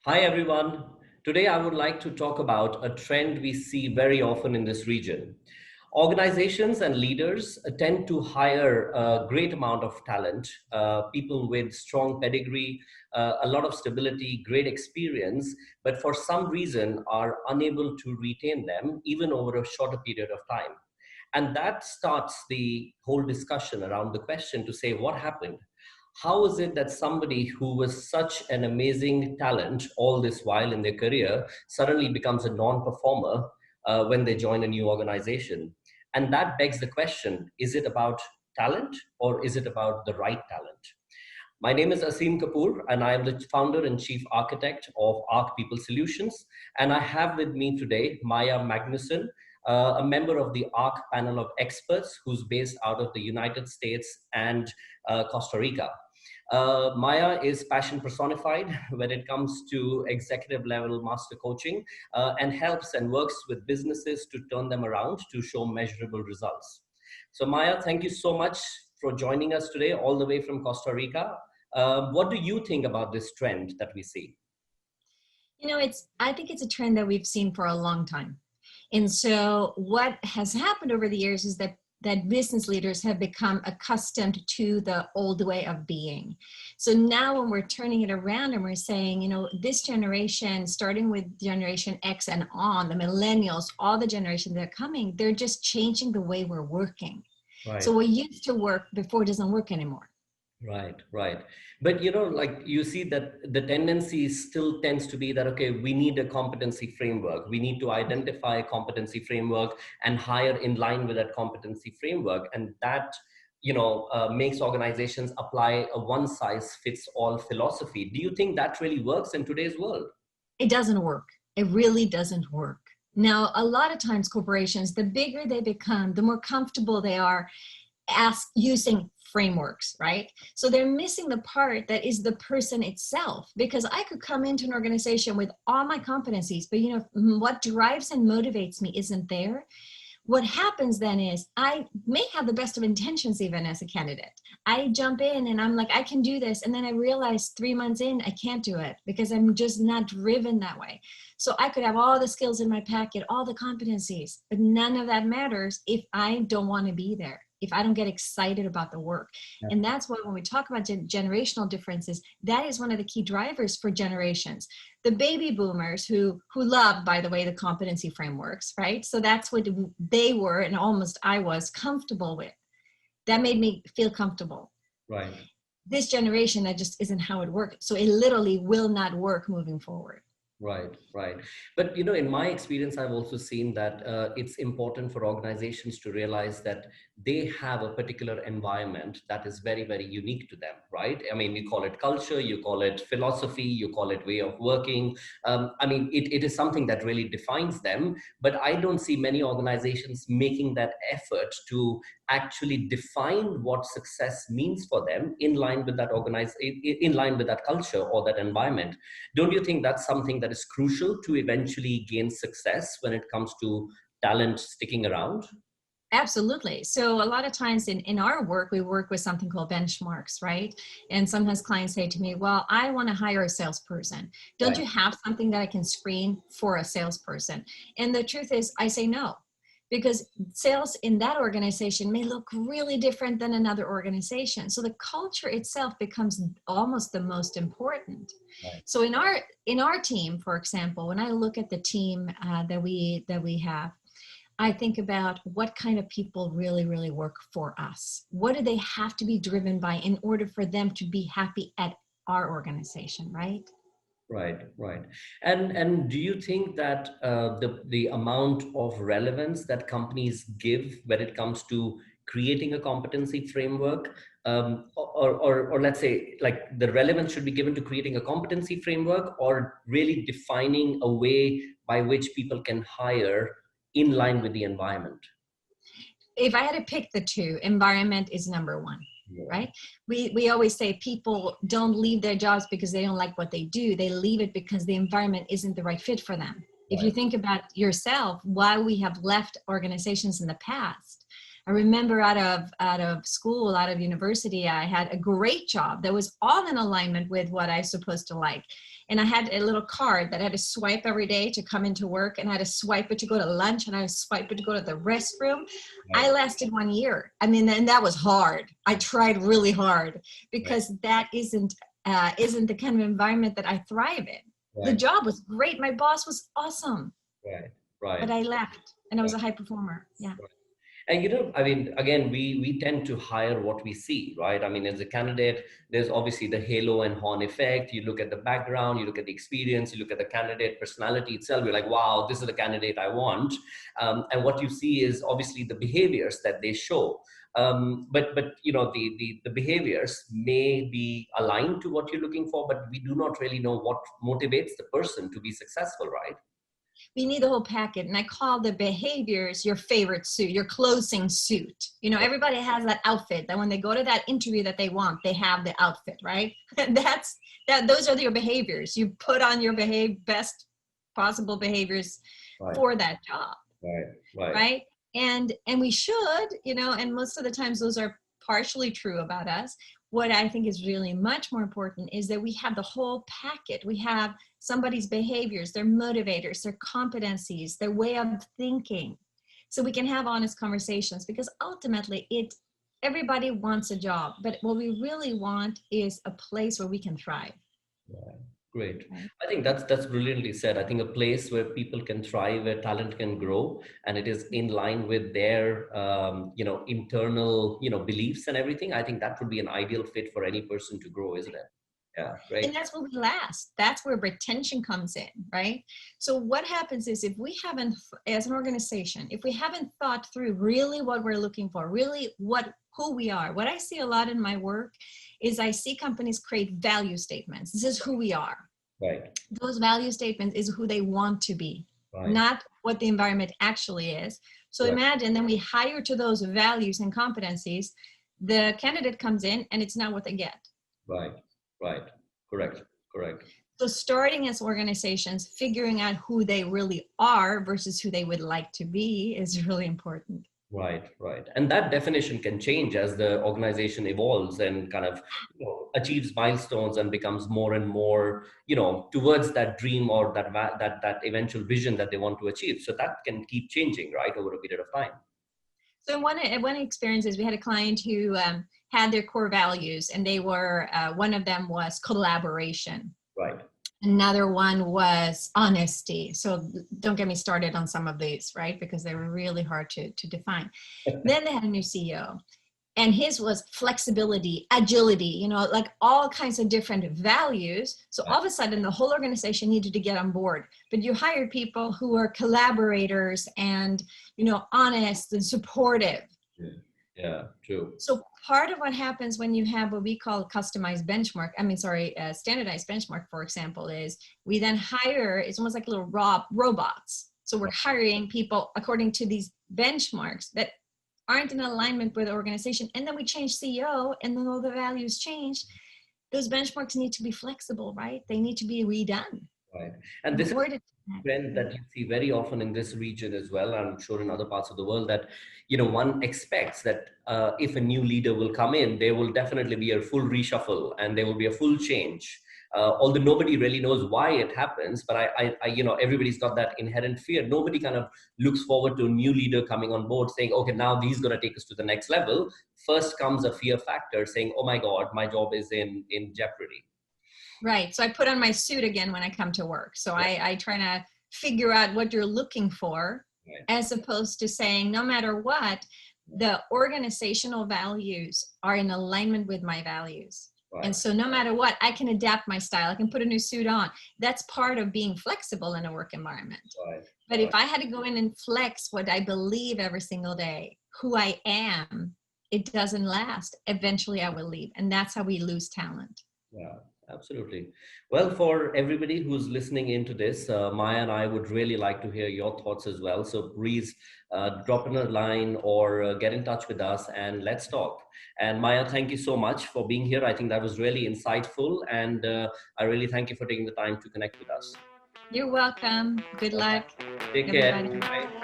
Hi, everyone. Today, I would like to talk about a trend we see very often in this region. Organizations and leaders tend to hire a great amount of talent, people with strong pedigree, a lot of stability, great experience, but for some reason are unable to retain them even over a shorter period of time. And that starts the whole discussion around the question to say, what happened? How is it that somebody who was such an amazing talent all this while in their career suddenly becomes a non-performer when they join a new organization? And that begs the question, is it about talent or is it about the right talent? My name is Aseem Kapoor, and I am the founder and chief architect of Ark People Solutions. And I have with me today Maja Magnusson, a member of the Ark panel of experts who's based out of the United States and Costa Rica. Maya is passion personified when it comes to executive level master coaching and helps and works with businesses to turn them around to show measurable results. So Maya, thank you so much for joining us today all the way from Costa Rica. What do you think about this trend that we see? I think it's a trend that we've seen for a long time. And so what has happened over the years is that business leaders have become accustomed to the old way of being. So now when we're turning it around and we're saying, this generation, starting with Generation X and on, the millennials, all the generations that are coming, they're just changing the way we're working. Right. So what used to work before doesn't work anymore. Right. But like you see that the tendency still tends to be that, okay, we need a competency framework. We need to identify a competency framework and hire in line with that competency framework. And that, makes organizations apply a one size fits all philosophy. Do you think that really works in today's world? It doesn't work. It really doesn't work. Now, a lot of times corporations, the bigger they become, the more comfortable they are using frameworks, right? So they're missing the part that is the person itself, because I could come into an organization with all my competencies, but what drives and motivates me isn't there. What happens then is I may have the best of intentions even as a candidate. I jump in and I'm like, I can do this. And then I realize 3 months in, I can't do it because I'm just not driven that way. So I could have all the skills in my packet, all the competencies, but none of that matters if I don't want to be there, if I don't get excited about the work. Yeah. And that's why when we talk about generational differences, that is one of the key drivers for generations. The baby boomers who love, by the way, the competency frameworks, right? So that's what they were, and almost I was comfortable with. That made me feel comfortable. Right. This generation, that just isn't how it works. So it literally will not work moving forward. Right. But, in my experience, I've also seen that it's important for organizations to realize that they have a particular environment that is very, very unique to them, right? I mean, you call it culture, you call it philosophy, you call it way of working. It is something that really defines them, but I don't see many organizations making that effort to actually define what success means for them in line with that in line with that culture or that environment. Don't you think that's something that is crucial to eventually gain success when it comes to talent sticking around? Absolutely. So a lot of times in our work, we work with something called benchmarks, right? And sometimes clients say to me, well, I want to hire a salesperson. Don't you have something that I can screen for a salesperson? And the truth is, I say no, because sales in that organization may look really different than another organization. So the culture itself becomes almost the most important. Right. So in our team, for example, when I look at the team that we have, I think about what kind of people really, really work for us. What do they have to be driven by in order for them to be happy at our organization, right? Right. And do you think that the amount of relevance that companies give when it comes to creating a competency framework, or let's say like the relevance should be given to creating a competency framework or really defining a way by which people can hire in line with the environment? If I had to pick the two, environment is number one. Yeah. Right? We always say people don't leave their jobs because they don't like what they do. They leave it because the environment isn't the right fit for them. Right. If you think about yourself, why we have left organizations in the past, I remember out of school, out of university, I had a great job that was all in alignment with what I was supposed to like. And I had a little card that I had to swipe every day to come into work, and I had to swipe it to go to lunch, and I had to swipe it to go to the restroom. I lasted 1 year. I mean, and that was hard. I tried really hard because that isn't the kind of environment that I thrive in. The job was great. My boss was awesome. But I left, and I was a high performer. Yeah. And I mean, again, we tend to hire what we see, right? I mean, as a candidate, there's obviously the halo and horn effect. You look at the background, you look at the experience, you look at the candidate personality itself. You're like, wow, this is the candidate I want. And what you see is obviously the behaviors that they show. But the behaviors may be aligned to what you're looking for, but we do not really know what motivates the person to be successful, right? We need the whole packet. And I call the behaviors your favorite suit, your closing suit. Everybody has that outfit that when they go to that interview that they want, they have the outfit, right? Those are your behaviors. You put on your best possible behaviors for that job. Right. And we should, and most of the times those are partially true about us. What I think is really much more important is that we have the whole packet. We have somebody's behaviors, their motivators, their competencies, their way of thinking. So we can have honest conversations, because ultimately everybody wants a job, but what we really want is a place where we can thrive. Great. I think that's brilliantly said. I think a place where people can thrive, where talent can grow, and it is in line with their, internal, beliefs and everything. I think that would be an ideal fit for any person to grow, isn't it? Yeah, right. And that's where we last. That's where retention comes in, right? So what happens is, if we haven't, as an organization, if we haven't thought through really what we're looking for, really who we are. What I see a lot in my work is I see companies create value statements. This is who we are. Right. Those value statements is who they want to be, not what the environment actually is. So imagine then we hire to those values and competencies. The candidate comes in and it's not what they get. Right. Correct. So starting as organizations, figuring out who they really are versus who they would like to be is really important. Right. And that definition can change as the organization evolves and kind of achieves milestones and becomes more and more, towards that dream or that eventual vision that they want to achieve. So that can keep changing, right, over a period of time. So one experience is we had a client who had their core values, and they were, one of them was collaboration. Right. Another one was honesty. So don't get me started on some of these, right? Because they were really hard to define. Then they had a new CEO, and his was flexibility, agility, like all kinds of different values. So all of a sudden the whole organization needed to get on board, but you hired people who are collaborators and, honest and supportive. Yeah, true. So part of what happens when you have what we call standardized benchmark, for example, is we then hire, it's almost like little robots. So we're hiring people according to these benchmarks that aren't in alignment with the organization. And then we change CEO, and then all the values change. Those benchmarks need to be flexible, right? They need to be redone. Right. And this is a trend that you see very often in this region as well. I'm sure in other parts of the world that, one expects that if a new leader will come in, there will definitely be a full reshuffle and there will be a full change. Although nobody really knows why it happens, but I everybody's got that inherent fear. Nobody kind of looks forward to a new leader coming on board saying, okay, now he's going to take us to the next level. First comes a fear factor saying, oh my God, my job is in jeopardy. Right. So I put on my suit again when I come to work. So I try to figure out what you're looking for, as opposed to saying, no matter what, the organizational values are in alignment with my values. Right. And so no matter what, I can adapt my style. I can put a new suit on. That's part of being flexible in a work environment. Right. But if I had to go in and flex what I believe every single day, who I am, it doesn't last. Eventually I will leave. And that's how we lose talent. Yeah. Absolutely. Well, for everybody who's listening into this, Maja and I would really like to hear your thoughts as well. So please drop in a line or get in touch with us and let's talk. And Maja, thank you so much for being here. I think that was really insightful. And I really thank you for taking the time to connect with us. You're welcome. Good luck. Take care. Bye.